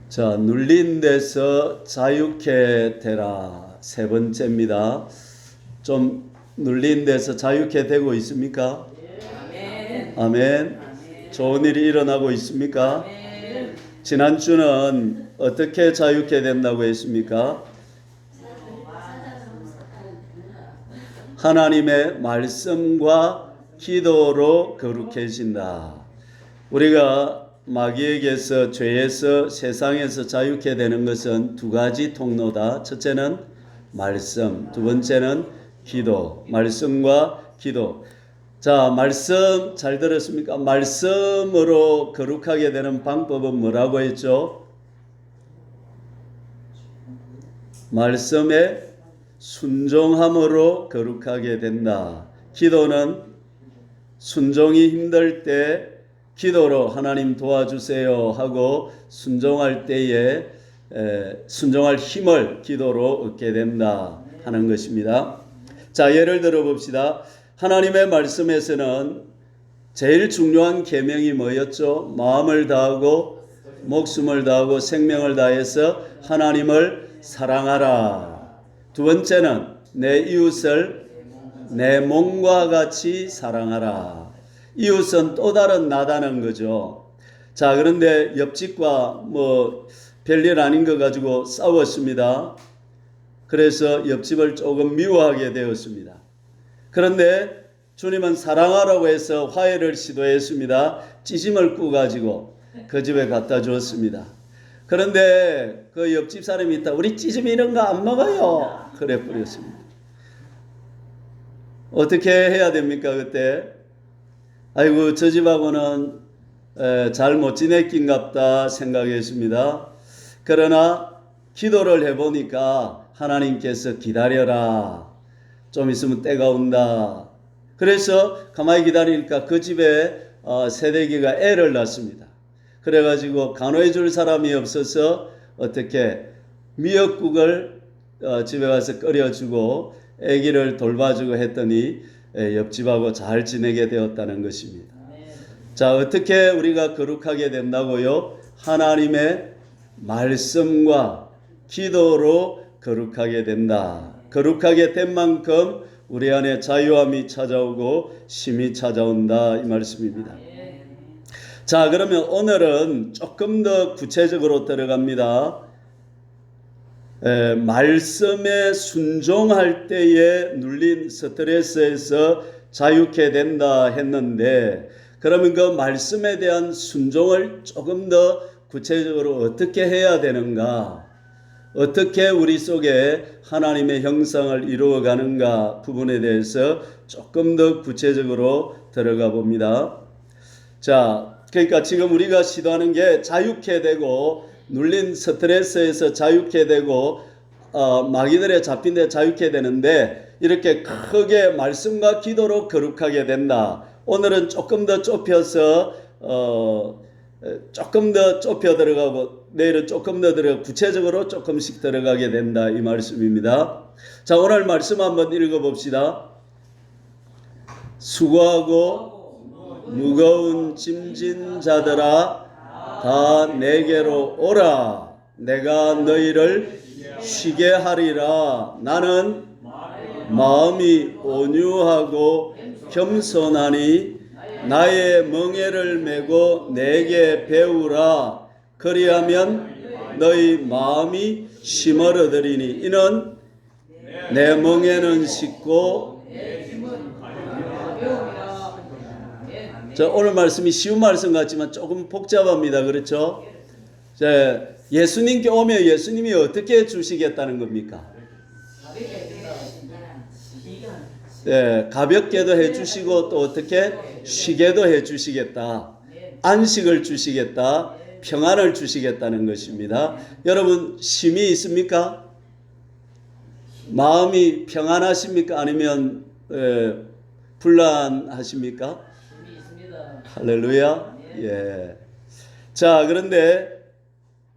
자, 눌린 데서 자유케 되라. 세 번째입니다. 좀 눌린 데서 자유케 되고 있습니까? 아멘. 아멘. 좋은 일이 일어나고 있습니까? 지난주는 어떻게 자유케 된다고 했습니까? 하나님의 말씀과 기도로 거룩해진다. 우리가 마귀에게서, 죄에서, 세상에서 자유케 되는 것은 두 가지 통로다. 첫째는 말씀, 두 번째는 기도. 말씀과 기도. 자, 말씀 잘 들었습니까? 말씀으로 거룩하게 되는 방법은 뭐라고 했죠? 말씀에 순종함으로 거룩하게 된다. 기도는 순종이 힘들 때 기도로 하나님 도와주세요 하고 순종할 때에 순종할 힘을 기도로 얻게 된다 하는 것입니다. 자, 예를 들어 봅시다. 하나님의 말씀에서는 제일 중요한 계명이 뭐였죠? 마음을 다하고 목숨을 다하고 생명을 다해서 하나님을 사랑하라. 두 번째는 내 이웃을 내 몸과 같이 사랑하라. 이웃은 또 다른 나다는 거죠. 자, 그런데 옆집과 별일 아닌 거 가지고 싸웠습니다. 그래서 옆집을 조금 미워하게 되었습니다. 그런데 주님은 사랑하라고 해서 화해를 시도했습니다. 찌짐을 꾸가지고 그 집에 갖다 주었습니다. 그런데 그 옆집 사람이 있다. 우리 찌짐 이런 거 안 먹어요. 그래 버렸습니다. 어떻게 해야 됩니까 그때? 아이고 저 집하고는 잘 못 지냈긴갑다 생각했습니다. 그러나 기도를 해보니까 하나님께서 기다려라. 좀 있으면 때가 온다. 그래서 가만히 기다리니까 그 집에 새내기가 애를 낳습니다. 그래가지고 간호해 줄 사람이 없어서 어떻게 미역국을 집에 가서 끓여주고 아기를 돌봐주고 했더니 옆집하고 잘 지내게 되었다는 것입니다. 자, 어떻게 우리가 거룩하게 된다고요? 하나님의 말씀과 기도로 거룩하게 된다. 거룩하게 된 만큼 우리 안에 자유함이 찾아오고 쉼이 찾아온다 이 말씀입니다. 자, 그러면 오늘은 조금 더 구체적으로 들어갑니다. 말씀에 순종할 때에 눌린 스트레스에서 자유케 된다 했는데, 그러면 그 말씀에 대한 순종을 조금 더 구체적으로 어떻게 해야 되는가, 어떻게 우리 속에 하나님의 형상을 이루어가는가 부분에 대해서 조금 더 구체적으로 들어가 봅니다. 자, 그러니까 지금 우리가 시도하는 게 자유케 되고 눌린 스트레스에서 자유케 되고 마귀들에 잡힌 데 자유케 되는데, 이렇게 크게 말씀과 기도로 거룩하게 된다. 오늘은 조금 더 좁혀서 조금 더 좁혀 들어가고 내일은 조금 더 들어가 구체적으로 조금씩 들어가게 된다 이 말씀입니다. 자, 오늘 말씀 한번 읽어봅시다. 수고하고 무거운 짐진 자들아 다 내게로 오라. 내가 너희를 쉬게 하리라. 나는 마음이 온유하고 겸손하니 나의 멍에를 메고 내게 배우라. 그리하면 너희 마음이 쉼을 얻으리니 이는 내 멍에는 쉽고. 자, 오늘 말씀이 쉬운 말씀 같지만 조금 복잡합니다. 그렇죠? 자, 예수님께 오면 예수님이 어떻게 주시겠다는 겁니까? 네, 가볍게도 해주시고 또 어떻게 쉬게도 해주시겠다. 안식을 주시겠다. 평안을 주시겠다는 것입니다. 여러분 쉼이 있습니까? 마음이 평안하십니까? 아니면 불안하십니까? 할렐루야. 예. 자, 그런데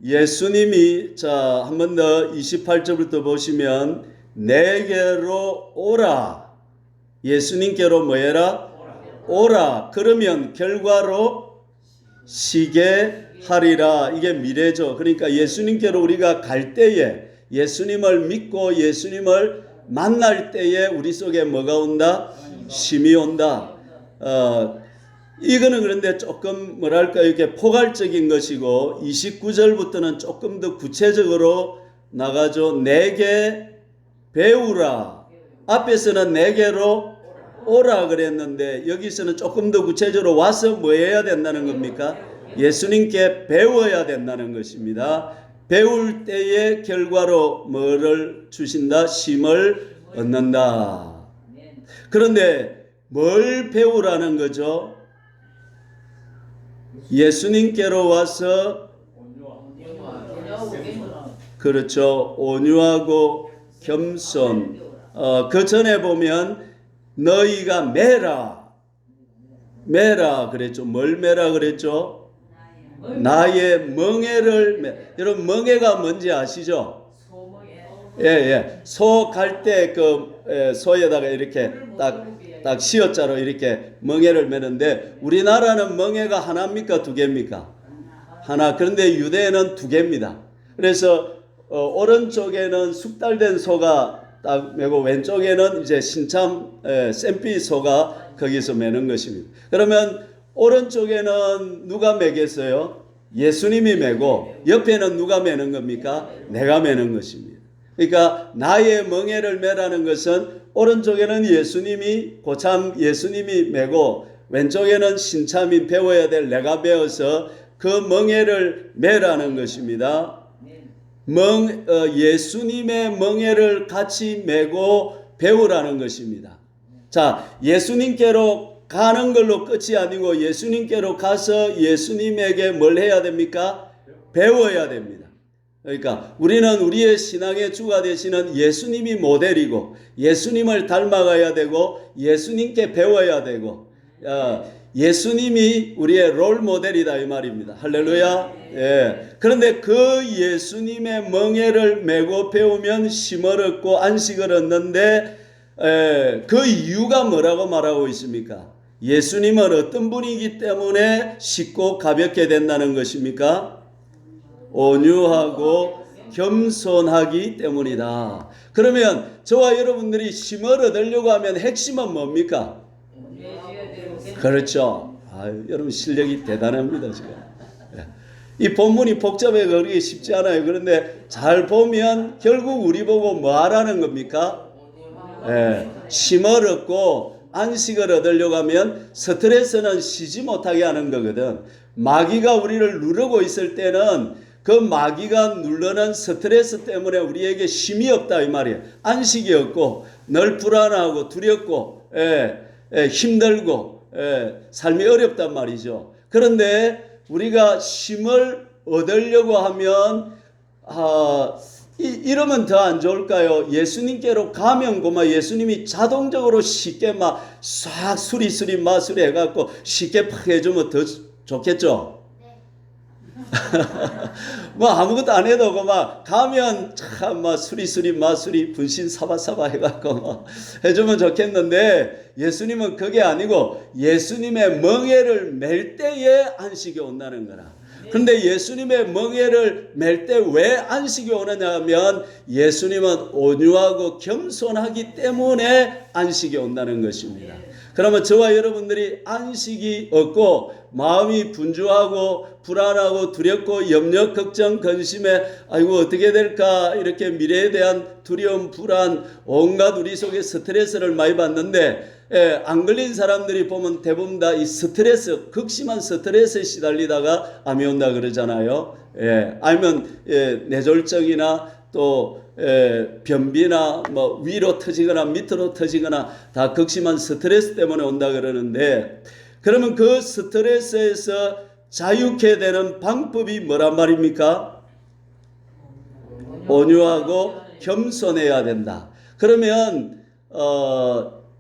예수님이 한 번 더 28절부터 보시면 내게로 오라. 예수님께로 뭐해라? 오라. 그러면 결과로 쉬게 하리라. 이게 미래죠. 그러니까 예수님께로 우리가 갈 때에, 예수님을 믿고 예수님을 만날 때에 우리 속에 뭐가 온다? 쉼이 온다. 이거는 그런데 조금 뭐랄까 이렇게 포괄적인 것이고 29절부터는 조금 더 구체적으로 나가죠. 내게 배우라. 앞에서는 내게로 오라 그랬는데 여기서는 조금 더 구체적으로 와서 뭐 해야 된다는 겁니까? 예수님께 배워야 된다는 것입니다. 배울 때의 결과로 뭐를 주신다? 쉼을 얻는다. 그런데 뭘 배우라는 거죠? 예수님께로 와서 그렇죠. 온유하고 겸손. 그 전에 보면 너희가 매라 그랬죠. 뭘 매라 그랬죠? 나의 멍에를 매. 여러분 멍에가 뭔지 아시죠? 예. 소 갈 때 그 소에다가 이렇게 딱 시어자로 이렇게 멍에를 매는데 우리나라는 멍에가 하나입니까? 두 개입니까? 하나. 그런데 유대에는 두 개입니다. 그래서 오른쪽에는 숙달된 소가 딱 매고 왼쪽에는 이제 신참 생피 소가 거기서 매는 것입니다. 그러면 오른쪽에는 누가 매겠어요? 예수님이 매고 옆에는 누가 매는 겁니까? 내가 매는 것입니다. 그러니까 나의 멍에를 매라는 것은 오른쪽에는 예수님이 고참 예수님이 매고 왼쪽에는 신참이 배워야 될 내가 배워서 그 멍에를 매라는 것입니다. 예수님의 멍에를 같이 메고 배우라는 것입니다. 자, 예수님께로 가는 걸로 끝이 아니고 예수님께로 가서 예수님에게 뭘 해야 됩니까? 배워야 됩니다. 그러니까 우리는 우리의 신앙의 주가 되시는 예수님이 모델이고 예수님을 닮아가야 되고 예수님께 배워야 되고 예수님이 우리의 롤 모델이다 이 말입니다. 할렐루야. 예. 그런데 그 예수님의 멍에를 메고 배우면 쉼을 얻고 안식을 얻는데 그 이유가 뭐라고 말하고 있습니까? 예수님은 어떤 분이기 때문에 쉽고 가볍게 된다는 것입니까? 온유하고 겸손하기 때문이다. 그러면 저와 여러분들이 쉼을 얻으려고 하면 핵심은 뭡니까? 그렇죠. 여러분 실력이 대단합니다 지금. 이 본문이 복잡해 그러기 쉽지 않아요. 그런데 잘 보면 결국 우리 보고 뭐 하라는 겁니까? 쉼을 얻고 안식을 얻으려고 하면 스트레스는 쉬지 못하게 하는 거거든. 마귀가 우리를 누르고 있을 때는 그 마귀가 누르는 스트레스 때문에 우리에게 쉼이 없다 이 말이에요. 안식이 없고 늘 불안하고 두렵고 힘들고 삶이 어렵단 말이죠. 그런데 우리가 쉼을 얻으려고 하면 이러면 더 안 좋을까요? 예수님께로 가면 고마 예수님이 자동적으로 쉽게 막 싹 수리수리 마수리 해갖고 쉽게 팍 해주면 더 좋겠죠? 뭐 아무것도 안 해도 막 가면 참 막 수리수리 마수리 분신 사바사바 해갖고 막 해주면 좋겠는데 예수님은 그게 아니고 예수님의 멍에를 맬 때에 안식이 온다는 거라. 그런데 예수님의 멍에를 맬 때 왜 안식이 오느냐 하면 예수님은 온유하고 겸손하기 때문에 안식이 온다는 것입니다. 그러면 저와 여러분들이 안식이 없고 마음이 분주하고 불안하고 두렵고 염려 걱정 근심에 아이고 어떻게 될까 이렇게 미래에 대한 두려움 불안 온갖 우리 속에 스트레스를 많이 받는데 안 걸린 사람들이 보면 대부분 다 이 스트레스 극심한 스트레스에 시달리다가 암이 온다 그러잖아요. 아니면 뇌졸중이나 또 변비나 뭐 위로 터지거나 밑으로 터지거나 다 극심한 스트레스 때문에 온다 그러는데 그러면 그 스트레스에서 자유케 되는 방법이 뭐란 말입니까? 온유하고 겸손해야 된다. 그러면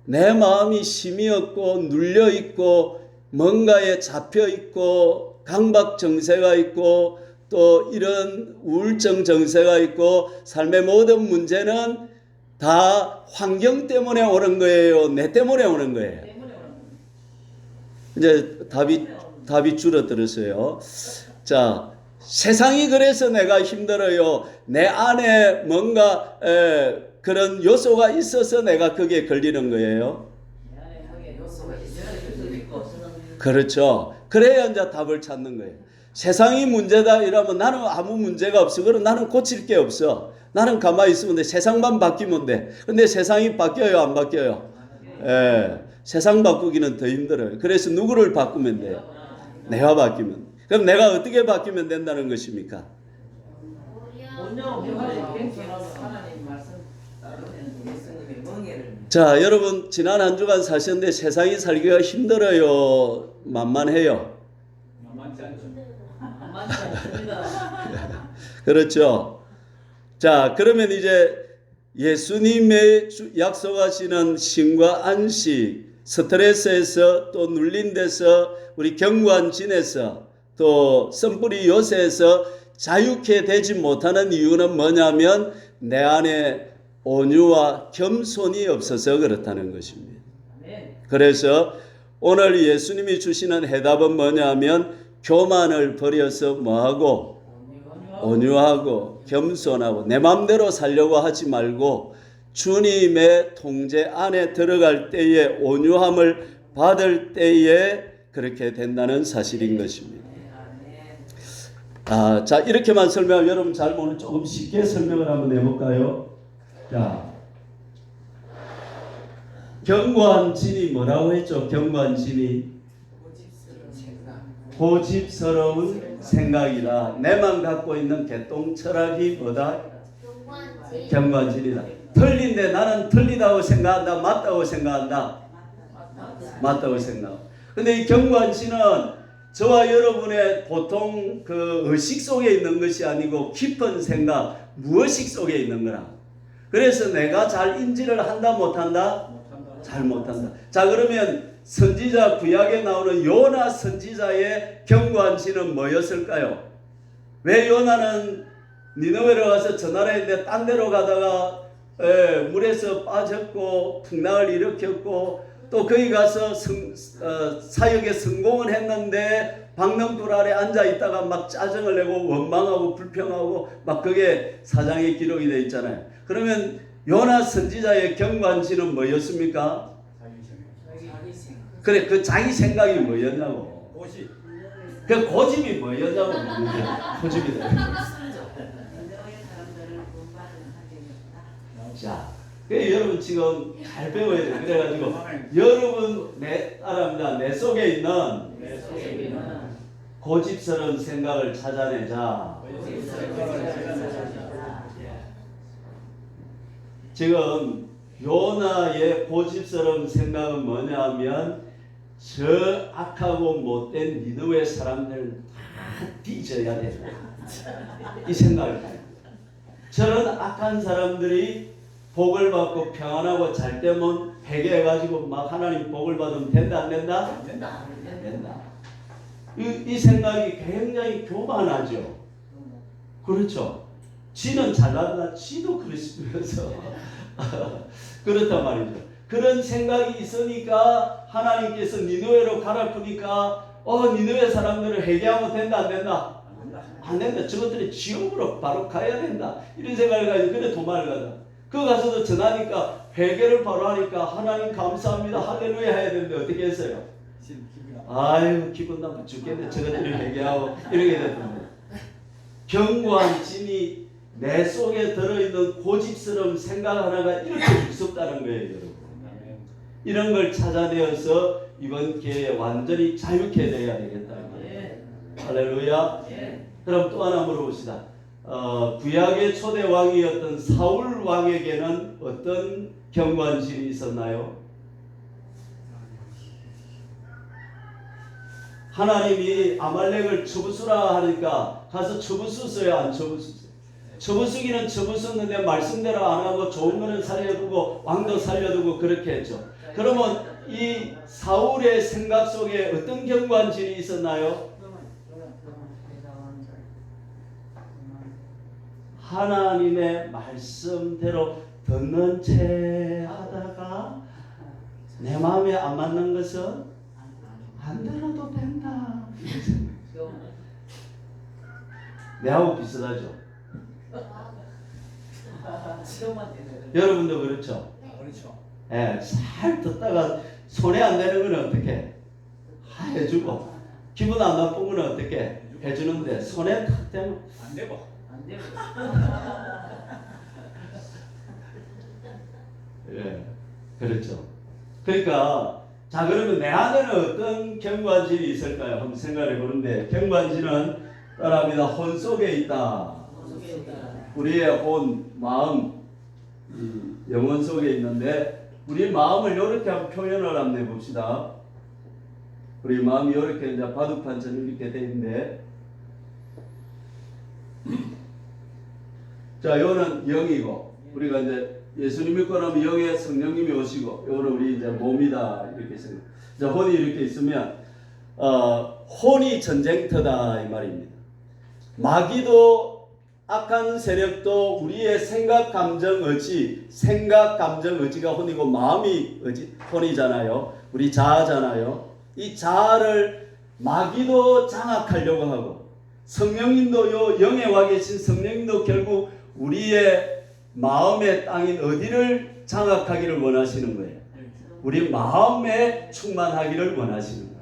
내 마음이 심이 없고 눌려 있고 뭔가에 잡혀 있고 강박 정세가 있고 또 이런 우울증 정세가 있고 삶의 모든 문제는 다 환경 때문에 오는 거예요? 내 때문에 오는 거예요? 이제 답이 줄어들었어요. 자, 세상이 그래서 내가 힘들어요. 내 안에 뭔가 그런 요소가 있어서 내가 거기에 걸리는 거예요. 그렇죠. 그래야 이제 답을 찾는 거예요. 세상이 문제다 이러면 나는 아무 문제가 없어. 그럼 나는 고칠 게 없어. 나는 가만히 있으면 돼. 세상만 바뀌면 돼. 근데 세상이 바뀌어요, 안 바뀌어요? 예. 세상 바꾸기는 더 힘들어요. 그래서 누구를 바꾸면 돼요? 내가 바뀌면. 그럼 내가 어떻게 바뀌면 된다는 것입니까? 자, 여러분 지난 한 주간 사셨는데 세상이 살기가 힘들어요? 만만해요? 만만치 않습니다. 그렇죠. 자, 그러면 이제 예수님의 약속하시는 쉼과 안식, 스트레스에서 또 눌린 데서 우리 경관 지내서 또 선뿌리 요새에서 자유케 되지 못하는 이유는 뭐냐면 내 안에 온유와 겸손이 없어서 그렇다는 것입니다. 그래서 오늘 예수님이 주시는 해답은 뭐냐면 교만을 버려서 뭐하고 온유하고 겸손하고 내 마음대로 살려고 하지 말고 주님의 통제 안에 들어갈 때에 온유함을 받을 때에 그렇게 된다는 사실인 것입니다. 자, 이렇게만 설명하면 여러분 잘 모르는 조금 쉽게 설명을 한번 해볼까요? 자, 경관진이 뭐라고 했죠? 경관진이 고집스러운 생각이다. 내만 갖고 있는 개똥 철학이 뭐다? 경관진이다. 틀린데 나는 틀리다고 생각한다. 맞다고 생각한다. 맞다고 생각. 근데 이 경관진은 저와 여러분의 보통 그 의식 속에 있는 것이 아니고 깊은 생각, 무의식 속에 있는 거라. 그래서 내가 잘 인지를 한다 못한다? 잘 못한다. 자, 그러면 선지자 구약에 나오는 요나 선지자의 경관진은 뭐였을까요? 왜 요나는 니느웨로 가서 전하라 했는데 딴 데로 가다가 물에서 빠졌고 풍랑을 일으켰고 또 거기 가서 사역에 성공을 했는데 박능불 아래 앉아 있다가 막 짜증을 내고 원망하고 불평하고 막 그게 사장의 기록이 되어 있잖아요. 그러면 요나 선지자의 경관진은 뭐였습니까? 그래, 그 자기 생각이 뭐였냐고. 고집. 그 고집이 뭐였냐고. 고집이다. 자, 여러분 지금 잘 배워야 돼요. 그래가지고 여러분 내 따라합니다. 내 속에 있는 고집스러운 생각을 찾아내자. 지금 요나의 고집스러운 생각은 뭐냐면 저 악하고 못된 니느웨 사람들을 다 뒤져야 된다. 이 생각을 가요. 저런 악한 사람들이 복을 받고 평안하고 잘 되면 회개해가지고 막 하나님 복을 받으면 된다 안 된다? 안 된다. 안 된다. 이 생각이 굉장히 교만하죠. 그렇죠. 지는 잘난다. 지도 그리스도여서 그렇단 말이죠. 그런 생각이 있으니까 하나님께서 니느웨로 가라 푸니까 니느웨 사람들을 회개하면 된다 안 된다? 안 된다. 저것들이 지옥으로 바로 가야 된다. 이런 생각을 가지고 그래 도망을 가다. 그 가서도 전하니까 회개를 바로 하니까 하나님 감사합니다 할렐루야 해야 되는데 어떻게 했어요? 아유 기분 나빠 죽겠네. 저것들이 회개하고 이렇게 됐던데. 경관진이 내 속에 들어있는 고집스러운 생각 하나가 이렇게 무섭다는 거예요, 여러분. 이런 걸 찾아내어서 이번 기회에 완전히 자유케 되어야 되겠다는 거예요. 할렐루야. 그럼 또 하나 물어봅시다. 구약의 초대 왕이었던 사울 왕에게는 어떤 경관진이 있었나요? 하나님이 아말렉을 처부수라 하니까 가서 처부수어요, 안 처부수어요? 처부수기는 처부수었는데 말씀대로 안 하고 좋은 거는 살려두고 왕도 살려두고 그렇게 했죠. 그러면 이 사울의 생각 속에 어떤 경관진이 있었나요? 하나님의 말씀대로 듣는 채 하다가 내 마음에 안 맞는 것은 안 들어도 된다. 내하고 비슷하죠. 시험만 되네. 여러분도 그렇죠. 그렇죠. 예, 잘 듣다가 손에 안 되는 건 어떻게 해주고 기분 안 나쁜 건 어떻게 해주는데 손에 탁 대면 안 되고. 안 되고. 예, 그렇죠. 그러니까 자 그러면 내 안에는 어떤 경관질이 있을까요? 한번 생각해 보는데 경관질은 따라합니다. 혼 속에 있다. 우리의 혼, 마음, 영혼 속에 있는데 우리 마음을 이렇게 한번 표현을 한번 해봅시다. 우리 마음이 이렇게 이제 바둑판처럼 이렇게 돼 있는데 자, 요거는 영이고 우리가 이제 예수님 믿고 나면 영의 성령님이 오시고 요거는 우리 이제 몸이다 이렇게 생각. 자, 혼이 이렇게 있으면 혼이 전쟁터다 이 말입니다. 마귀도 악한 세력도 우리의 생각, 감정, 의지가 혼이고 마음이 혼이잖아요. 우리 자아잖아요. 이 자아를 마귀도 장악하려고 하고 성령님도 요 영에 와 계신 성령님도 결국 우리의 마음의 땅인 어디를 장악하기를 원하시는 거예요. 우리 마음에 충만하기를 원하시는 거예요.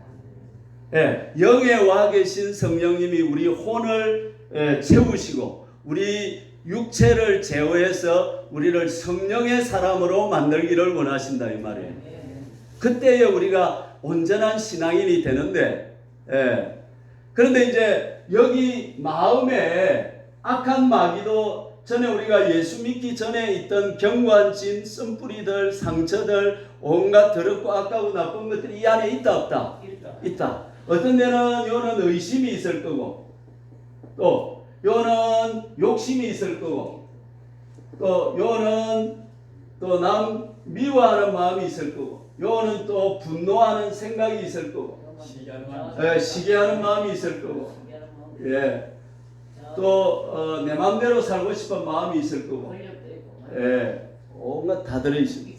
예, 영에 와 계신 성령님이 우리 혼을 채우시고 우리 육체를 제어해서 우리를 성령의 사람으로 만들기를 원하신다 이 말이에요. 그때에 우리가 온전한 신앙인이 되는데 그런데 이제 여기 마음에 악한 마귀도 전에 우리가 예수 믿기 전에 있던 경관진, 쓴뿌리들, 상처들, 온갖 더럽고 아까고 나쁜 것들이 이 안에 있다 없다? 있다. 어떤 데는 요는 의심이 있을 거고 또 요는 욕심이 있을 거고 또 요는 또 남 미워하는 마음이 있을 거고 요는 또 분노하는 생각이 있을 거고 시기하는 마음이 있을 거고 예. 또 내 마음대로 살고 싶은 마음이 있을 거고 예. 온갖 다 들어있습니다.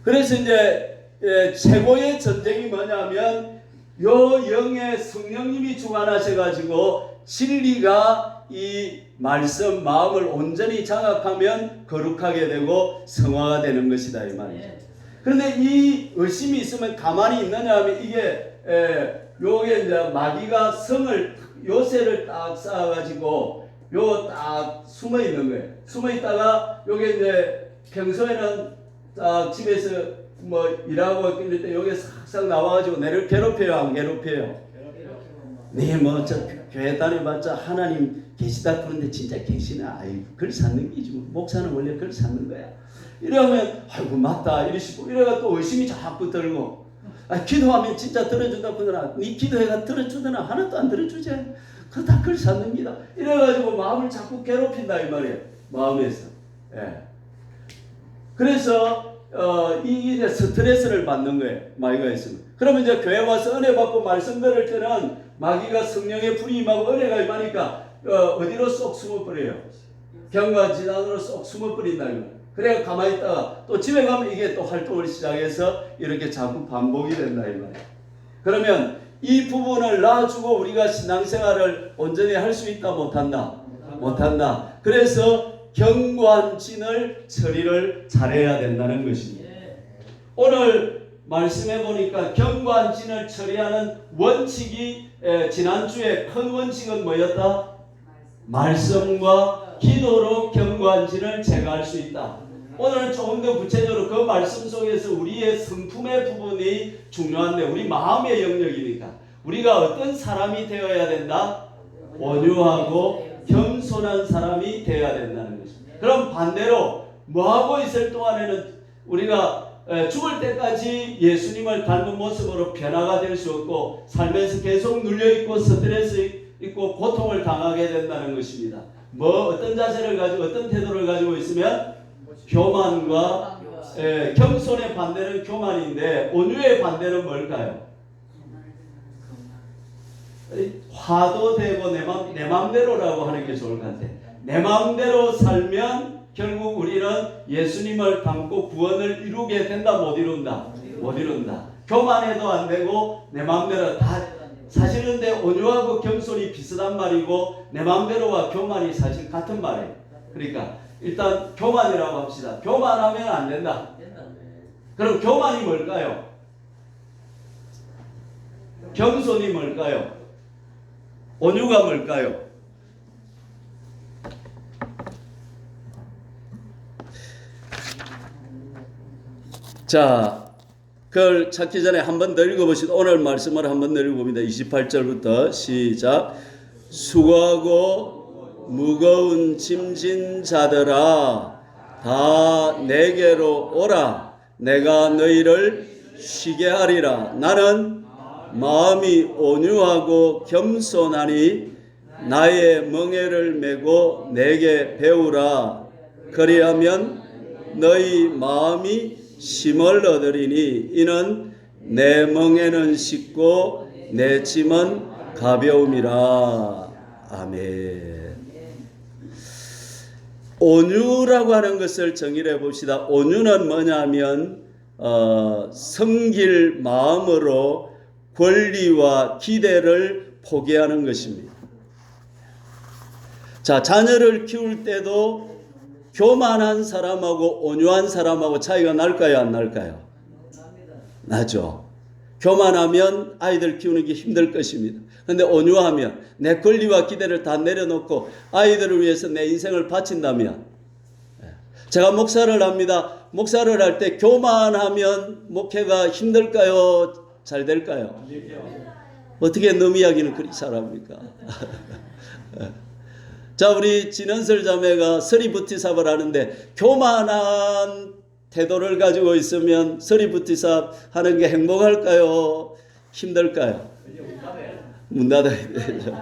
그래서 이제 최고의 전쟁이 뭐냐면 요 영의 성령님이 주관하셔가지고 진리가 이 말씀 마음을 온전히 장악하면 거룩하게 되고 성화가 되는 것이다 이 말이죠. 그런데 이 의심이 있으면 가만히 있느냐 하면 이게 요게 이제 마귀가 성을 요새를 딱 쌓아가지고 요 딱 숨어 있는 거예요. 숨어 있다가 요게 이제 평소에는 딱 집에서 뭐 일하고 있을 때 여기 싹싹 나와가지고 내를 괴롭혀요, 안 괴롭혀요? 네, 뭐 저 교회 다녀봤자 하나님 계시다 그러는데 진짜 계시나? 아이, 글 찾는 기지 뭐. 목사는 원래 글 찾는 거야. 이러면 아이고 맞다 이러시고 이래가 또 의심이 자꾸 들고 기도하면 진짜 들어준다 그러나 네 기도회가 들어주더나 하나도 안 들어주지. 그거 다 글 찾는기다. 이래가지고 마음을 자꾸 괴롭힌다 이 말이에요. 마음에서. 예. 그래서 이게 스트레스를 받는 거예요. 마귀가 있으면. 그러면 이제 교회 와서 은혜 받고 말씀 들을 때는 마귀가 성령의 불이 임하고 은혜가 임하니까 어디로 쏙 숨어버려요. 경과 지단으로 쏙 숨어버린다. 그래야 가만히 있다가 또 집에 가면 이게 또 활동을 시작해서 이렇게 자꾸 반복이 된다. 이 말이에요. 그러면 이 부분을 놔주고 우리가 신앙생활을 온전히 할 수 있다 못한다? 못한다. 그래서 경관진을 처리를 잘해야 된다는 것입니다. 오늘 말씀해 보니까 경관진을 처리하는 원칙이 지난주에 큰 원칙은 뭐였다? 말씀과 기도로 경관진을 제거할 수 있다. 오늘은 조금 더 구체적으로 그 말씀 속에서 우리의 성품의 부분이 중요한데 우리 마음의 영역이니까 우리가 어떤 사람이 되어야 된다? 온유하고 겸손한 사람이 되어야 된다는 것입니다. 그럼 반대로 뭐하고 있을 동안에는 우리가 죽을 때까지 예수님을 닮은 모습으로 변화가 될 수 없고 살면서 계속 눌려있고 스트레스 있고 고통을 당하게 된다는 것입니다. 뭐 어떤 자세를 가지고 어떤 태도를 가지고 있으면 교만과 겸손의 반대는 교만인데 온유의 반대는 뭘까요? 화도 되고 내 맘대로라고 하는 게 좋을 것 같아요. 내 맘대로 살면 결국 우리는 예수님을 닮고 구원을 이루게 된다 못 이룬다? 못 이룬다. 교만해도 안 되고 내 맘대로 다 사실은 근데 온유하고 겸손이 비슷한 말이고 내 마음대로와 교만이 사실 같은 말이에요. 그러니까 일단 교만이라고 합시다. 교만하면 안 된다. 그럼 교만이 뭘까요? 겸손이 뭘까요? 온유가 뭘까요? 자, 그걸 찾기 전에 한 번 더 읽어보시다. 오늘 말씀을 한 번 더 읽어봅니다. 28절부터 시작. 수고하고 무거운 짐진 자들아 다 내게로 오라. 내가 너희를 쉬게 하리라. 나는 마음이 온유하고 겸손하니 나의 멍에를 메고 내게 배우라. 그리하면 너희 마음이 쉼을 얻으리니 이는 내 멍에는 쉽고 내 짐은 가벼움이라. 아멘. 온유라고 하는 것을 정의를 해봅시다. 온유는 뭐냐면 섬길 마음으로 권리와 기대를 포기하는 것입니다. 자, 자녀를 키울 때도 교만한 사람하고 온유한 사람하고 차이가 날까요, 안 날까요? 나죠. 교만하면 아이들 키우는 게 힘들 것입니다. 그런데 온유하면 내 권리와 기대를 다 내려놓고 아이들을 위해서 내 인생을 바친다면, 제가 목사를 합니다. 목사를 할 때 교만하면 목회가 힘들까요? 잘 될까요? 어떻게 놈 이야기는 그리 잘합니까? 자, 우리 진은설 자매가 서리부티삽을 하는데 교만한 태도를 가지고 있으면 서리부티삽 하는 게 행복할까요? 힘들까요? 문 닫아야 되죠.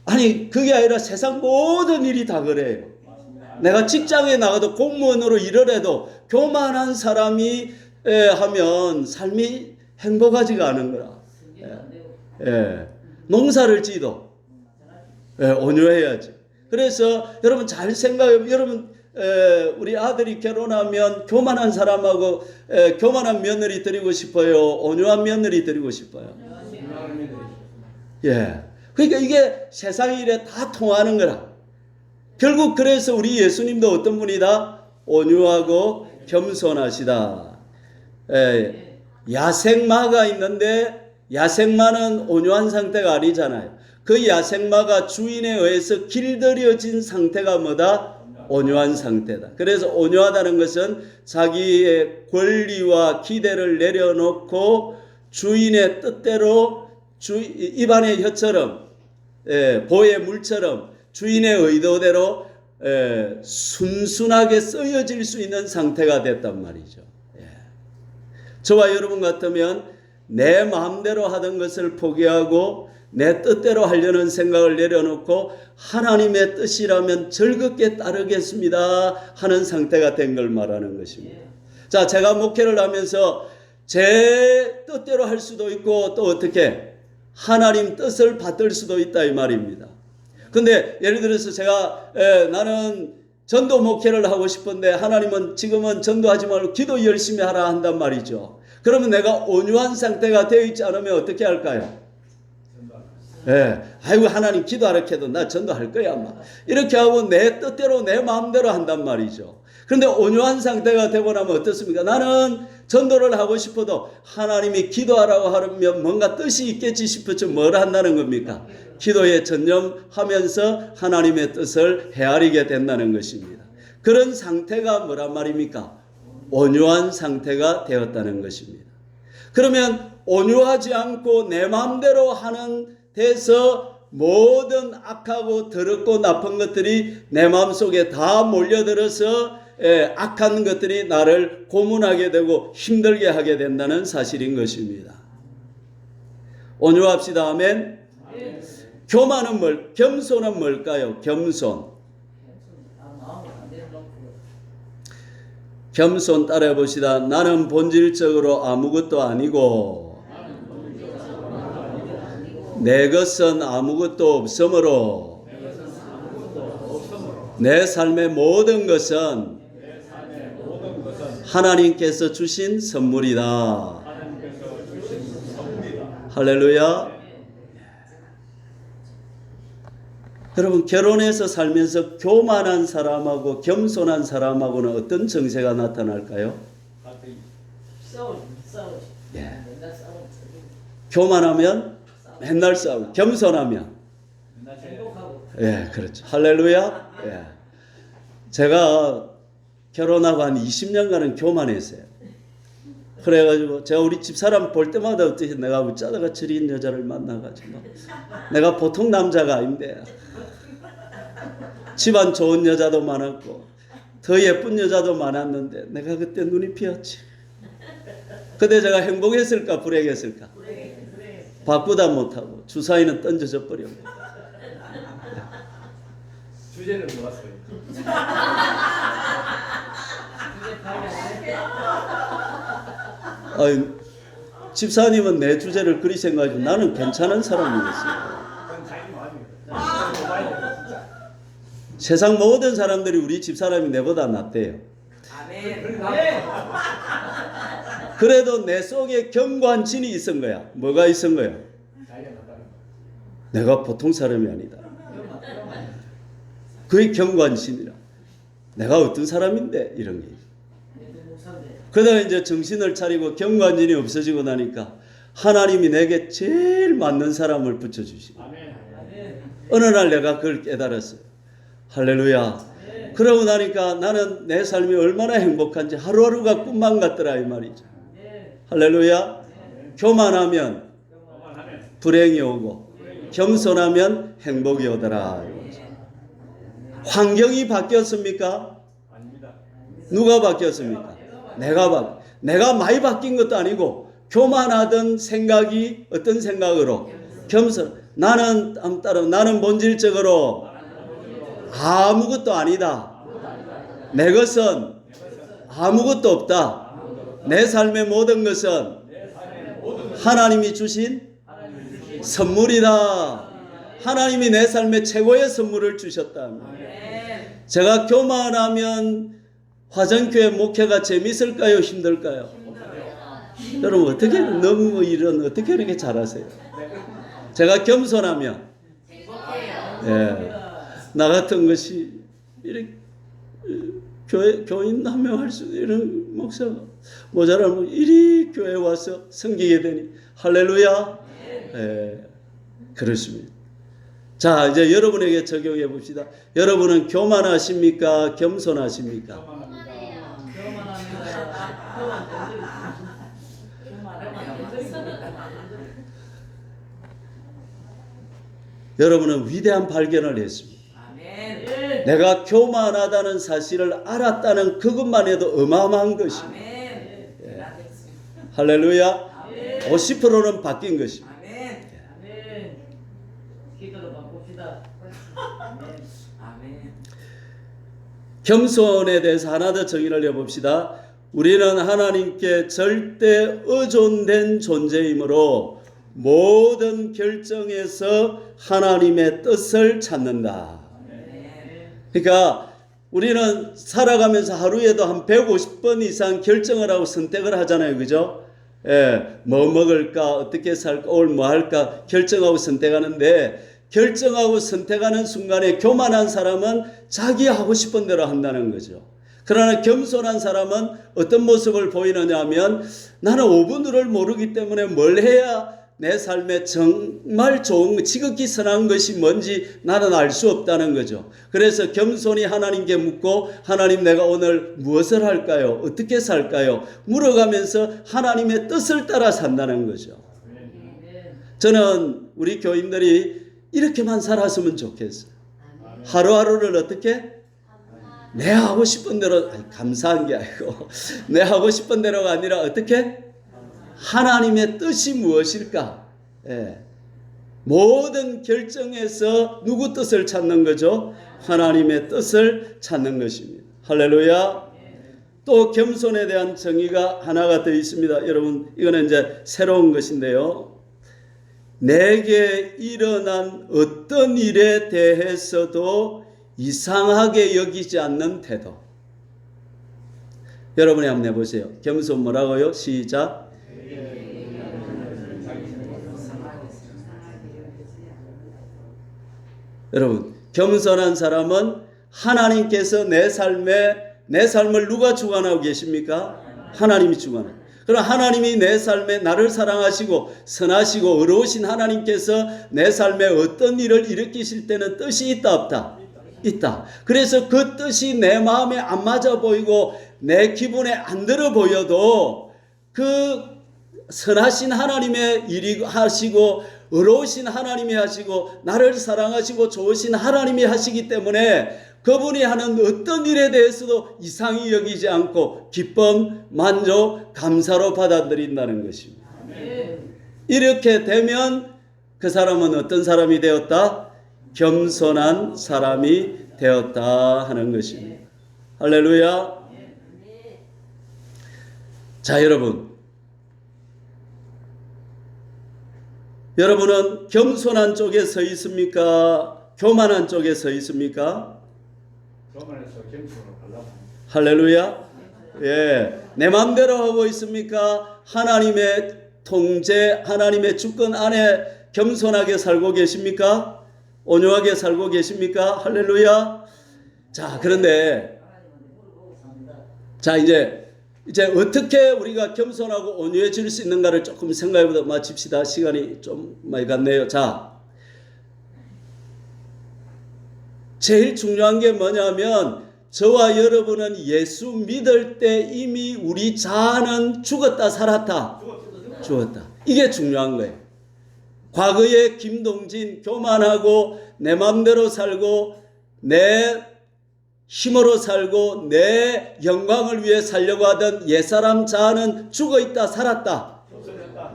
아니, 그게 아니라 세상 모든 일이 다 그래요. 내가 직장에 나가도 공무원으로 일을 해도 교만한 사람이 하면 삶이 행복하지가 않은 거라. 농사를 지도 온유해야지. 그래서 여러분 잘 생각해. 여러분 우리 아들이 결혼하면 교만한 사람하고 교만한 며느리 드리고 싶어요? 온유한 며느리 드리고 싶어요? 그러니까 이게 세상 일에 다 통하는 거라. 결국 그래서 우리 예수님도 어떤 분이다? 온유하고 겸손하시다. 야생마가 있는데 야생마는 온유한 상태가 아니잖아요. 그 야생마가 주인에 의해서 길들여진 상태가 뭐다? 온유한 상태다. 그래서 온유하다는 것은 자기의 권리와 기대를 내려놓고 주인의 뜻대로 입안의 혀처럼 보의 물처럼 주인의 의도대로 순순하게 쓰여질 수 있는 상태가 됐단 말이죠. 저와 여러분 같으면 내 마음대로 하던 것을 포기하고 내 뜻대로 하려는 생각을 내려놓고 하나님의 뜻이라면 즐겁게 따르겠습니다 하는 상태가 된 걸 말하는 것입니다. 자, 제가 목회를 하면서 제 뜻대로 할 수도 있고 또 어떻게 하나님 뜻을 받들 수도 있다 이 말입니다. 근데 예를 들어서 제가 나는 전도 목회를 하고 싶은데 하나님은 지금은 전도하지 말고 기도 열심히 하라 한단 말이죠. 그러면 내가 온유한 상태가 되어 있지 않으면 어떻게 할까요? 아이고 하나님 기도하라 해도 나 전도할 거야 아마. 이렇게 하고 내 뜻대로 내 마음대로 한단 말이죠. 그런데 온유한 상태가 되고 나면 어떻습니까? 나는 전도를 하고 싶어도 하나님이 기도하라고 하면 뭔가 뜻이 있겠지 싶어서 뭘 한다는 겁니까? 기도에 전념하면서 하나님의 뜻을 헤아리게 된다는 것입니다. 그런 상태가 뭐란 말입니까? 온유한 상태가 되었다는 것입니다. 그러면 온유하지 않고 내 마음대로 하는 데서 모든 악하고 더럽고 나쁜 것들이 내 마음속에 다 몰려들어서 악한 것들이 나를 고문하게 되고 힘들게 하게 된다는 사실인 것입니다. 온유합시다. 아멘. 교만은 겸손은 뭘까요? 겸손 따라해 봅시다. 나는 본질적으로 아무것도 아니고 내 것은 아무것도 없으므로 내 삶의 모든 것은 하나님께서 주신 선물이다. 할렐루야. 여러분, 결혼해서 살면서 교만한 사람하고 겸손한 사람하고는 어떤 정세가 나타날까요? 싸우지. 예. 맨날 싸우지. 교만하면 맨날 싸우고, 겸손하면 행복하고. 예, 그렇죠. 할렐루야. 예. 제가 결혼하고 한 20년간은 교만했어요. 그래가지고 제가 우리 집사람 볼 때마다 어떻게 내가 웃자다가 저린 여자를 만나가지고 내가 보통 남자가 아닌데 집안 좋은 여자도 많았고 더 예쁜 여자도 많았는데 내가 그때 눈이 피었지. 그때 제가 행복했을까 불행했을까? 바꾸다 못하고 주사위는 던져져 버렸고. 주제는 몰랐어요. 이제 가게 안 돼. 아유, 집사님은 내 주제를 그리 생각하지 나는 괜찮은 사람이었어요. 그건 타이밍 아니에요. 진짜. 세상 모든 사람들이 우리 집사람이 내보다 낫대요. 아멘. 그래도 내 속에 경관진이 있은 거야. 뭐가 있은 거야? 자기가 낫다는 거. 내가 보통 사람이 아니다. 그게 경관진이라. 내가 어떤 사람인데 이런 게. 그러다가 이제 정신을 차리고 경관진이 없어지고 나니까 하나님이 내게 제일 맞는 사람을 붙여주시고 아멘. 어느 날 내가 그걸 깨달았어요. 할렐루야. 그러고 나니까 나는 내 삶이 얼마나 행복한지 하루하루가 꿈만 같더라 이 말이죠. 할렐루야. 교만하면 불행이 오고 겸손하면 행복이 오더라. 환경이 바뀌었습니까? 아닙니다. 누가 바뀌었습니까? 내가 많이 바뀐 것도 아니고 교만하던 생각이 어떤 생각으로 겸손. 나는 본질적으로 아무것도 아니다. 내 것은 아무것도 없다. 내 삶의 모든 것은 하나님이 주신 선물이다. 하나님이 내 삶의 최고의 선물을 주셨다. 제가 교만하면 화전교회 목회가 재밌을까요? 힘들까요? 여러분 어떻게 너무 이런 어떻게 이렇게 잘하세요? 제가 겸손하면 예, 나 같은 것이 이렇게 교인 한 명 할 수 이런 목사가 모자라면 이리 교회 와서 섬기게 되니 할렐루야. 예, 그렇습니다. 자, 이제 여러분에게 적용해 봅시다. 여러분은 교만하십니까? 겸손하십니까? 여러분은 위대한 발견을 했습니다. 아멘. 내가 교만하다는 사실을 알았다는 그것만 해도 어마어마한 것입니다. 아멘. 할렐루야. 50%는 바뀐 것입니다. 아멘. 아멘. 기도로 바꿉시다. 아멘. 아멘. 겸손에 대해서 하나 더 정의를 해봅시다. 우리는 하나님께 절대 의존된 존재이므로 모든 결정에서 하나님의 뜻을 찾는다. 그러니까 우리는 살아가면서 하루에도 한 150번 이상 결정을 하고 선택을 하잖아요. 그죠? 예, 뭐 먹을까, 어떻게 살까, 오늘 뭐 할까 결정하고 선택하는데 결정하고 선택하는 순간에 교만한 사람은 자기 하고 싶은 대로 한다는 거죠. 그러나 겸손한 사람은 어떤 모습을 보이느냐 하면 나는 5분 후를 모르기 때문에 뭘 해야 내 삶에 정말 좋은 지극히 선한 것이 뭔지 나는 알 수 없다는 거죠. 그래서 겸손히 하나님께 묻고 하나님 내가 오늘 무엇을 할까요? 어떻게 살까요? 물어가면서 하나님의 뜻을 따라 산다는 거죠. 저는 우리 교인들이 이렇게만 살았으면 좋겠어요. 하루하루를 어떻게? 내 하고 싶은 대로 감사한 게 아니고 내 하고 싶은 대로가 아니라 어떻게? 하나님의 뜻이 무엇일까? 예. 모든 결정에서 누구 뜻을 찾는 거죠? 하나님의 뜻을 찾는 것입니다. 할렐루야. 또 겸손에 대한 정의가 하나가 더 있습니다. 여러분 이거는 이제 새로운 것인데요. 내게 일어난 어떤 일에 대해서도 이상하게 여기지 않는 태도. 여러분이 한번 해보세요. 겸손 뭐라고요? 시작. 여러분, 겸손한 사람은 하나님께서 내 삶을 누가 주관하고 계십니까? 하나님이 주관하고. 그럼 하나님이 내 삶에 나를 사랑하시고 선하시고 의로우신 하나님께서 내 삶에 어떤 일을 일으키실 때는 뜻이 있다 없다? 있다. 그래서 그 뜻이 내 마음에 안 맞아 보이고 내 기분에 안 들어 보여도 그 선하신 하나님의 일이 하시고 의로우신 하나님이 하시고 나를 사랑하시고 좋으신 하나님이 하시기 때문에 그분이 하는 어떤 일에 대해서도 이상히 여기지 않고 기쁨, 만족, 감사로 받아들인다는 것입니다. 이렇게 되면 그 사람은 어떤 사람이 되었다? 겸손한 사람이 되었다 하는 것입니다. 할렐루야. 자, 여러분은 겸손한 쪽에 서 있습니까? 교만한 쪽에 서 있습니까? 교만해서 겸손으로 가려고. 할렐루야. 예, 내 마음대로 하고 있습니까? 하나님의 통제, 하나님의 주권 안에 겸손하게 살고 계십니까? 온유하게 살고 계십니까? 할렐루야. 자, 그런데 자, 이제 어떻게 우리가 겸손하고 온유해질 수 있는가를 조금 생각해보다 마칩시다. 시간이 좀 많이 갔네요. 자, 제일 중요한 게 뭐냐면 저와 여러분은 예수 믿을 때 이미 우리 자아는 죽었다 살았다? 죽었다. 이게 중요한 거예요. 과거에 김동진 교만하고 내 마음대로 살고 내 힘으로 살고 내 영광을 위해 살려고 하던 옛사람 자아는 죽어있다 살았다.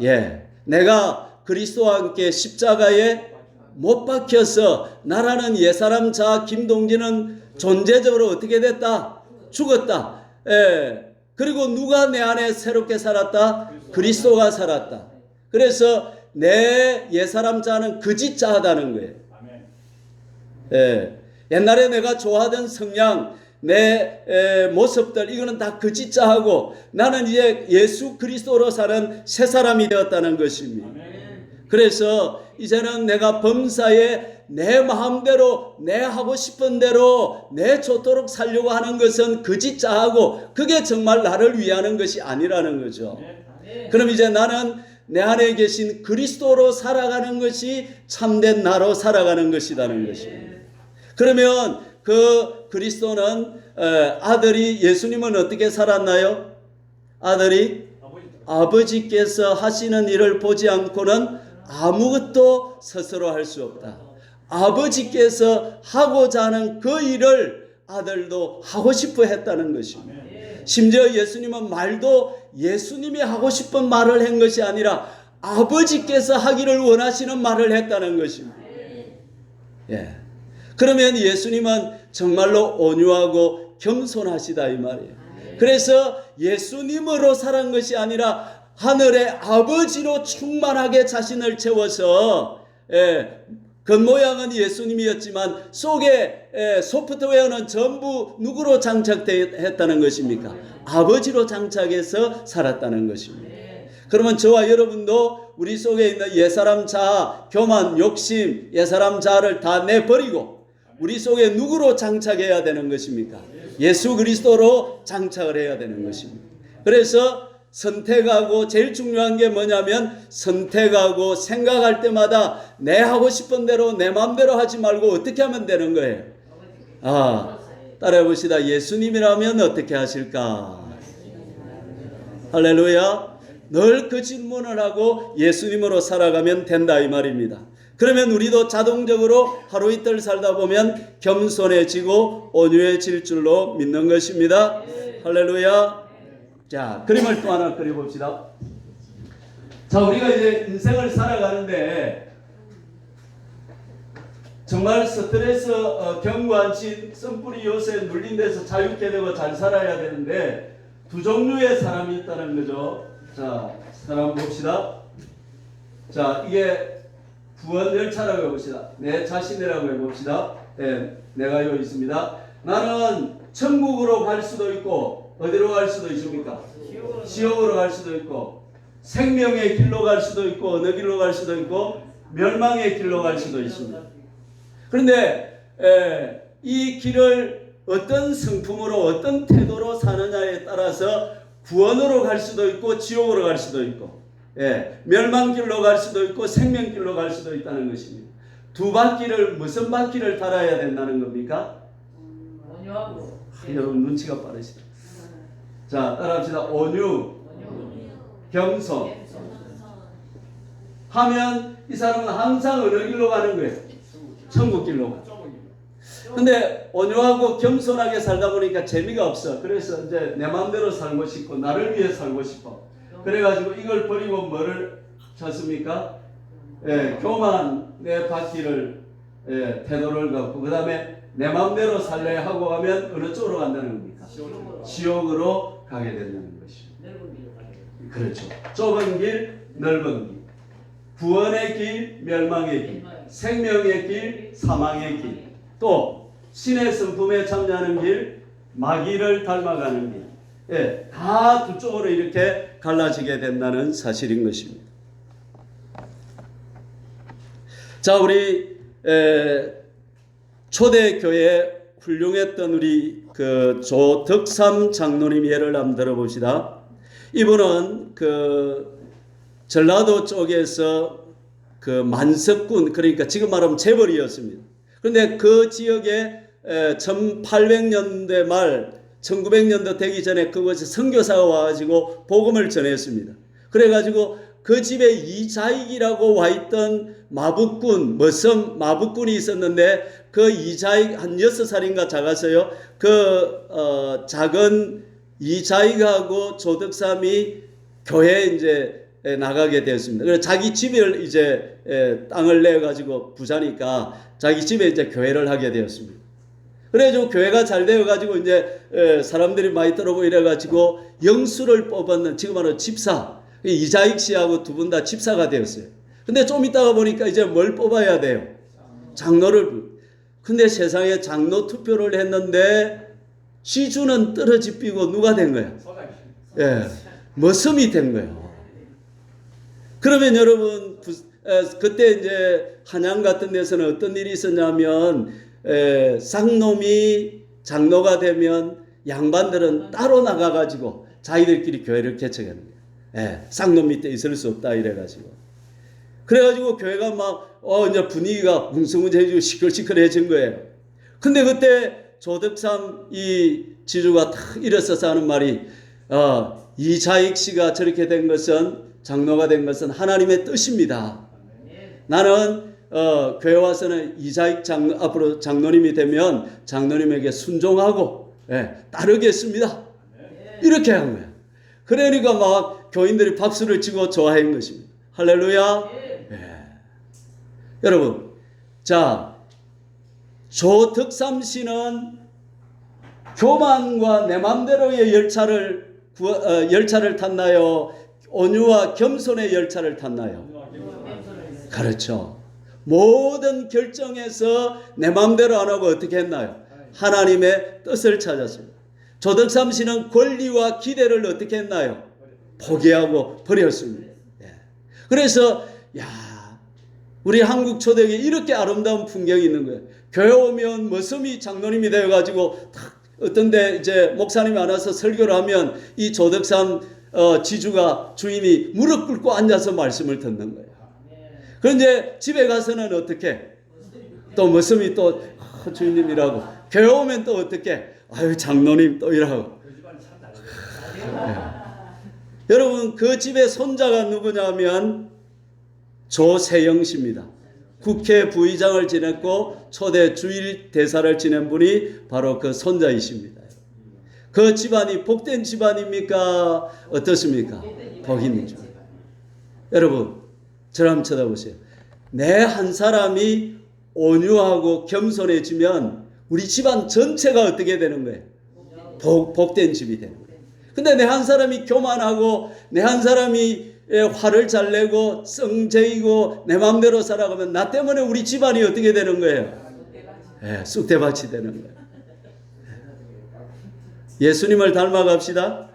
예, 내가 그리스도와 함께 십자가에 못 박혀서 나라는 옛사람 자아 김동진은 존재적으로 어떻게 됐다? 죽었다. 예, 그리고 누가 내 안에 새롭게 살았다? 그리스도가 살았다. 그래서 내 옛사람 자아는 거짓 자아다는 거예요. 예. 옛날에 내가 좋아하던 성향, 내 모습들 이거는 다 거짓 자아고 나는 이제 예수 그리스도로 사는 새 사람이 되었다는 것입니다. 그래서 이제는 내가 범사에 내 마음대로 내 하고 싶은 대로 내 좋도록 살려고 하는 것은 거짓 자아고 그게 정말 나를 위하는 것이 아니라는 거죠. 그럼 이제 나는 내 안에 계신 그리스도로 살아가는 것이 참된 나로 살아가는 것이라는 것입니다. 그러면 그 그리스도는 아들이 예수님은 어떻게 살았나요? 아들이 아버지께서 하시는 일을 보지 않고는 아무것도 스스로 할 수 없다. 아버지께서 하고자 하는 그 일을 아들도 하고 싶어 했다는 것입니다. 심지어 예수님은 말도 예수님이 하고 싶은 말을 한 것이 아니라 아버지께서 하기를 원하시는 말을 했다는 것입니다. 예. 그러면 예수님은 정말로 온유하고 겸손하시다 이 말이에요. 그래서 예수님으로 살은 것이 아니라 하늘의 아버지로 충만하게 자신을 채워서 겉모양은 예수님이었지만 속에 소프트웨어는 전부 누구로 장착했다는 것입니까? 아버지로 장착해서 살았다는 것입니다. 그러면 저와 여러분도 우리 속에 있는 옛사람 자아, 교만, 욕심, 옛사람 자아를 다 내버리고 우리 속에 누구로 장착해야 되는 것입니까? 예수 그리스도로 장착을 해야 되는 것입니다. 그래서 선택하고 제일 중요한 게 뭐냐면 선택하고 생각할 때마다 내 하고 싶은 대로 내 마음대로 하지 말고 어떻게 하면 되는 거예요? 따라해 봅시다. 예수님이라면 어떻게 하실까? 할렐루야. 늘 그 질문을 하고 예수님으로 살아가면 된다 이 말입니다. 그러면 우리도 자동적으로 하루 이틀 살다 보면 겸손해지고 온유해질 줄로 믿는 것입니다. 할렐루야. 자, 그림을 또 하나 그려봅시다. 자, 우리가 이제 인생을 살아가는데 정말 스트레스 경관신 쓴뿌리 요새에 눌린 데서 자유케 되고 잘 살아야 되는데 두 종류의 사람이 있다는 거죠. 자, 사람 봅시다. 자, 이게 구원 열차라고 해봅시다. 내 자신이라고 해봅시다. 내가 여기 있습니다. 나는 천국으로 갈 수도 있고 어디로 갈 수도 있습니까? 지옥으로 갈 수도 있고, 생명의 길로 갈 수도 있고, 어느 길로 갈 수도 있고, 멸망의 길로 갈 수도 있습니다. 그런데 이 길을 어떤 성품으로 어떤 태도로 사느냐에 따라서 구원으로 갈 수도 있고 지옥으로 갈 수도 있고, 멸망길로 갈 수도 있고 생명길로 갈 수도 있다는 것입니다. 두 바퀴를 무슨 바퀴를 달아야 된다는 겁니까? 온유하고 여러분 눈치가 빠르시다. 자, 따라합시다. 온유, 겸손 하면 이 사람은 항상 어느 길로 가는 거예요? 천국 길로 가. 근데 온유하고 겸손하게 살다 보니까 재미가 없어. 그래서 이제 내 마음대로 살고 싶고 나를 위해 살고 싶어. 그래가지고 이걸 버리고 뭐를 찾습니까? 교만의 바퀴를 태도를 갖고 그 다음에 내 마음대로 살래 하고 가면 어느 쪽으로 간다는 겁니까? 지옥으로 가게 된다는 것이죠. 넓은 길로 가게 돼요. 그렇죠. 좁은 길, 넓은 길. 구원의 길, 멸망의 길. 생명의 길, 사망의 길. 또 신의 성품에 참여하는 길, 마귀를 닮아가는 길. 다 두 쪽으로 이렇게 갈라지게 된다는 사실인 것입니다. 자, 우리 초대교회 훌륭했던 우리 그 조덕삼 장로님 예를 한번 들어봅시다. 이분은 그 전라도 쪽에서 그 만석군, 그러니까 지금 말하면 재벌이었습니다. 그런데 그 지역에 1800년대 말 1900년도 되기 전에 그곳에 선교사가 와가지고 복음을 전했습니다. 그래가지고 그 집에 이자익이라고 와 있던 마북군, 머슴 마북군이 있었는데 그 이자익 한 6살인가 작아서요. 그 작은 이자익하고 조덕삼이 교회에 이제 나가게 되었습니다. 그래서 자기 집을 이제 땅을 내 가지고 부자니까 자기 집에 이제 교회를 하게 되었습니다. 그래가지고 교회가 잘 되어가지고 이제 사람들이 많이 들어오고 이래가지고 영수를 뽑았는 지금 말하는 집사 이자익 씨하고 두 분 다 집사가 되었어요. 근데 좀 있다가 보니까 이제 뭘 뽑아야 돼요? 장로를. 근데 세상에 장로 투표를 했는데 시주는 떨어지 삐고 누가 된 거야? 머슴이 된 거예요. 그러면 여러분 그때 이제 한양 같은 데서는 어떤 일이 있었냐면 쌍놈이 장로가 되면 양반들은 따로 나가가지고 자기들끼리 교회를 개척하는 거예요. 쌍놈 밑에 있을 수 없다 이래가지고. 그래가지고 교회가 막 이제 분위기가 뭉성뭉성해지고 시끌시끌해진 거예요. 근데 그때 조덕삼 이 지주가 탁 일어서서 하는 말이 이자익 씨가 저렇게 된 것은 장로가 된 것은 하나님의 뜻입니다. 나는 교회 와서는 이자익 장로 앞으로 장로님이 되면 장로님에게 순종하고 따르겠습니다. 이렇게 한 거야. 그러니까 막 교인들이 박수를 치고 좋아한 것입니다. 할렐루야. 여러분, 자 조덕삼 씨는 교만과 내 맘대로의 열차를 탔나요? 온유와 겸손의 열차를 탔나요? 그렇죠. 모든 결정에서 내 마음대로 안 하고 어떻게 했나요? 하나님의 뜻을 찾았습니다. 조덕삼 씨는 권리와 기대를 어떻게 했나요? 포기하고 버렸습니다. 그래서 우리 한국 초대교회에 이렇게 아름다운 풍경이 있는 거예요. 교회 오면 머슴이 장로님이 되어가지고 어떤 데 이제 목사님이 안 와서 설교를 하면 이 조덕삼 지주가 주인이 무릎 꿇고 앉아서 말씀을 듣는 거예요. 그런데 집에 가서는 어떻게? 또 머슴이 또 주인님이라고. 교회 오면 또 어떻게? 아유 장로님 또 이라고. 여러분 그 집의 손자가 누구냐면 조세영 씨입니다. 국회 부의장을 지냈고 초대 주일 대사를 지낸 분이 바로 그 손자이십니다. 그 집안이 복된 집안입니까? 어떻습니까? 복 있는 집안. 여러분 저를 한번 쳐다보세요. 내 한 사람이 온유하고 겸손해지면 우리 집안 전체가 어떻게 되는 거예요? 복된 집이 되는 거예요. 근데 내 한 사람이 교만하고 내 한 사람이 화를 잘 내고 썽쟁이고 내 마음대로 살아가면 나 때문에 우리 집안이 어떻게 되는 거예요? 쑥대밭이 되는 거예요. 예수님을 닮아갑시다.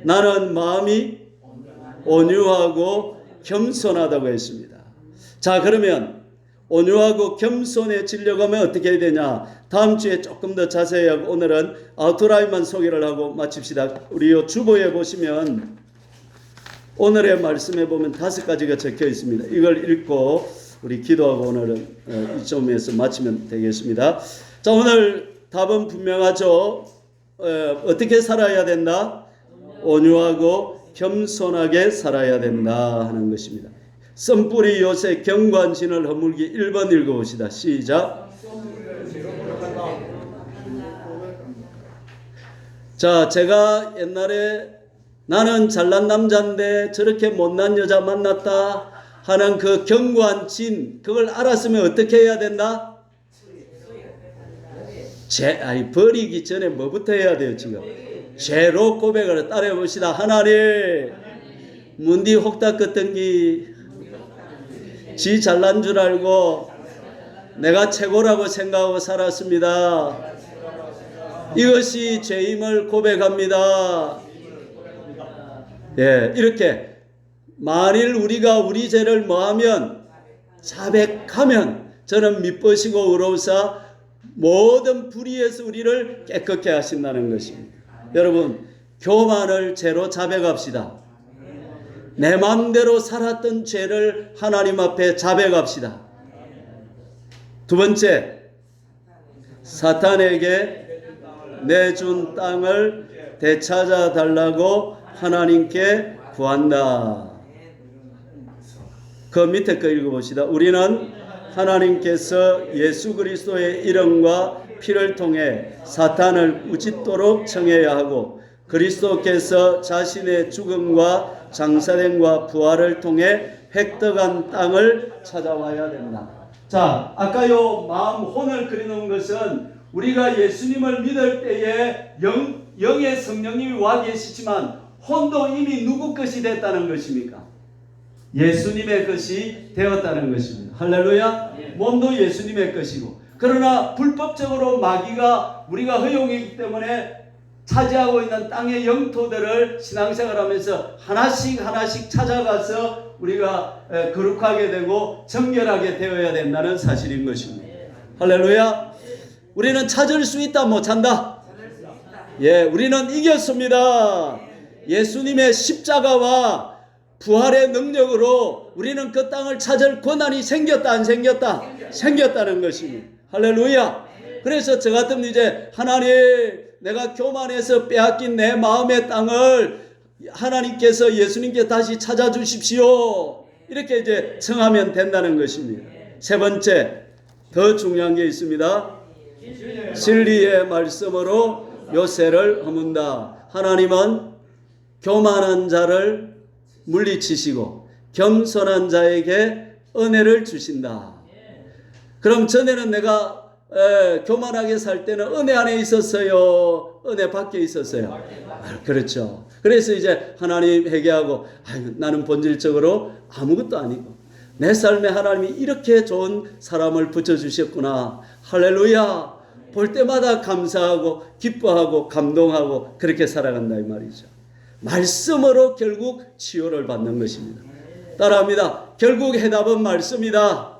나는 마음이 온유하고 겸손하다고 했습니다. 자, 그러면 온유하고 겸손해지려고 하면 어떻게 해야 되냐? 다음 주에 조금 더 자세히 하고 오늘은 아웃라인만 소개를 하고 마칩시다. 우리 요 주보에 보시면 오늘의 말씀에 보면 5가지가 적혀 있습니다. 이걸 읽고 우리 기도하고 오늘은 이점에서 마치면 되겠습니다. 자, 오늘 답은 분명하죠. 어떻게 살아야 된다? 온유하고 겸손하게 살아야 된다 하는 것입니다. 썸뿌리 요새 경관신을 허물기 1번 읽어봅시다. 시작. 자, 제가 옛날에 나는 잘난 남자인데 저렇게 못난 여자 만났다 하는 그 경관진, 그걸 알았으면 어떻게 해야 된다? 버리기 전에 뭐부터 해야 돼요 지금? 죄로 고백을 따라해 봅시다. 하나님, 문디 혹다 끄던기 지 잘난 줄 알고 내가 최고라고 생각하고 살았습니다. 이것이 죄임을 고백합니다. 예, 이렇게 만일 우리가 우리 죄를 뭐하면 자백하면 저는 미쁘시고 의로우사 모든 불의에서 우리를 깨끗게 하신다는 것입니다. 여러분, 교만을 죄로 자백합시다. 내 마음대로 살았던 죄를 하나님 앞에 자백합시다. 두 번째, 사탄에게 내준 땅을 되찾아 달라고 하나님께 구한다. 그 밑에 거 읽어봅시다. 우리는 하나님께서 예수 그리스도의 이름과 피를 통해 사탄을 우짓도록 청해야 하고 그리스도께서 자신의 죽음과 장사됨과 부활을 통해 획득한 땅을 찾아와야 된다. 자, 아까 요 마음 혼을 그려놓은 것은 우리가 예수님을 믿을 때에 영의 성령님이 와 계시지만 혼도 이미 누구 것이 됐다는 것입니까? 예수님의 것이 되었다는 것입니다. 할렐루야. 몸도 예수님의 것이고, 그러나 불법적으로 마귀가 우리가 허용했기 때문에 차지하고 있는 땅의 영토들을 신앙생활하면서 하나씩 찾아가서 우리가 거룩하게 되고 정결하게 되어야 된다는 사실인 것입니다. 할렐루야. 우리는 찾을 수 있다 못 찬다? 예, 우리는 이겼습니다. 예수님의 십자가와 부활의 능력으로 우리는 그 땅을 찾을 권한이 생겼다 안 생겼다? 생겼다는 것입니다. 할렐루야. 그래서 저 같으면 이제 하나님, 내가 교만해서 빼앗긴 내 마음의 땅을 하나님께서 예수님께 다시 찾아주십시오. 이렇게 이제 청하면 된다는 것입니다. 세 번째, 더 중요한 게 있습니다. 진리의 말씀으로 요새를 허문다. 하나님은 교만한 자를 물리치시고 겸손한 자에게 은혜를 주신다. 그럼 전에는 내가 교만하게 살 때는 은혜 안에 있었어요? 은혜 밖에 있었어요? 그렇죠. 그래서 이제 하나님 회개하고 나는 본질적으로 아무것도 아니고 내 삶에 하나님이 이렇게 좋은 사람을 붙여주셨구나. 할렐루야. 볼 때마다 감사하고 기뻐하고 감동하고 그렇게 살아간다 이 말이죠. 말씀으로 결국 치유를 받는 것입니다. 따라합니다. 결국 해답은 말씀이다.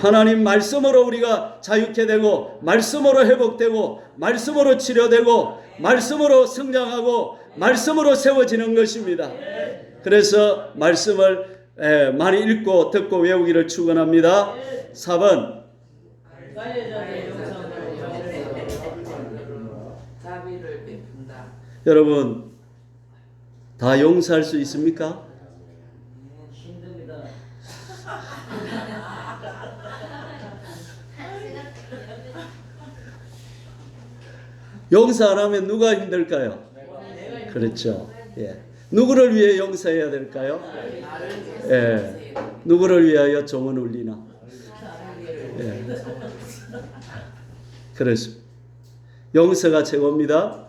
하나님 말씀으로 우리가 자유케 되고 말씀으로 회복되고 말씀으로 치료되고 말씀으로 성장하고 말씀으로 세워지는 것입니다. 그래서 말씀을 많이 읽고 듣고 외우기를 축원합니다. 4번 자비를 베푼다. 여러분 다 용서할 수 있습니까? 힘듭니다. 용서 안 하면 누가 힘들까요? 그렇죠. 예. 누구를 위해 용서해야 될까요? 예. 누구를 위하여 종은 울리나? 예. 그렇습니다. 용서가 최고입니다.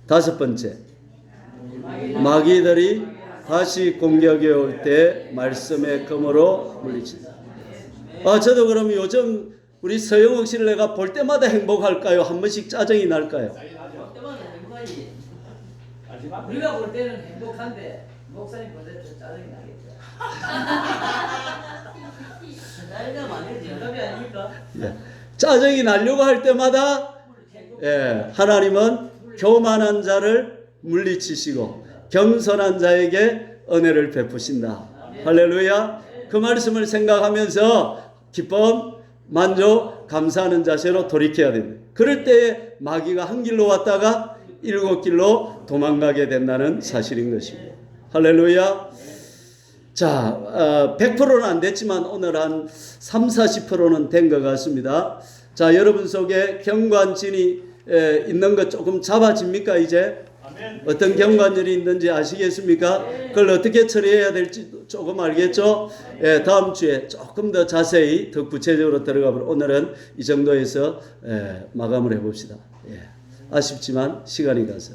5번째, 마귀들이 다시 공격해 올 때 말씀의 검으로 물리친다. 저도 그럼 요즘 우리 서영욱 씨를 내가 볼 때마다 행복할까요? 한 번씩 짜증이 날까요? 짜증나죠. 때마다 행복하지. 마지막 우리가 볼 때는 행복한데 목사님 볼 때는 짜증이 나겠죠. 짜증나면 안 되지. 정답이 아닙니까? 예. 짜증이 나려고 할 때마다 하나님은 교만한 자를 물리치시고 겸손한 자에게 은혜를 베푸신다. 할렐루야. 그 말씀을 생각하면서 기쁨, 만족, 감사하는 자세로 돌이켜야 됩니다. 그럴 때에 마귀가 한 길로 왔다가 7길로 도망가게 된다는 사실인 것입니다. 할렐루야. 자, 100%는 안 됐지만 오늘 한 30-40%는 된 것 같습니다. 자, 여러분 속에 경관진이 있는 것 조금 잡아집니까 이제? 아멘. 어떤 경관절이 있는지 아시겠습니까? 그걸 어떻게 처리해야 될지 조금 알겠죠? 다음 주에 조금 더 자세히 더 구체적으로 들어가 보려. 오늘은 이 정도에서 마감을 해봅시다. 아쉽지만 시간이 가서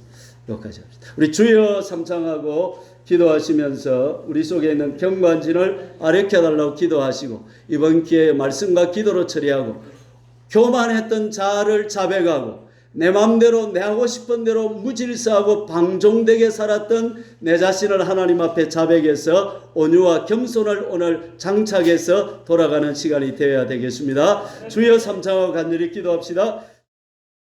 여기까지 합시다. 우리 주여 삼창하고 기도하시면서 우리 속에 있는 경관진을 아력해달라고 기도하시고 이번 기회에 말씀과 기도로 처리하고 교만했던 자를 자백하고 내 마음대로 내 하고 싶은 대로 무질서하고 방종되게 살았던 내 자신을 하나님 앞에 자백해서 온유와 겸손을 오늘 장착해서 돌아가는 시간이 되어야 되겠습니다. 주여 삼창하고 간절히 기도합시다.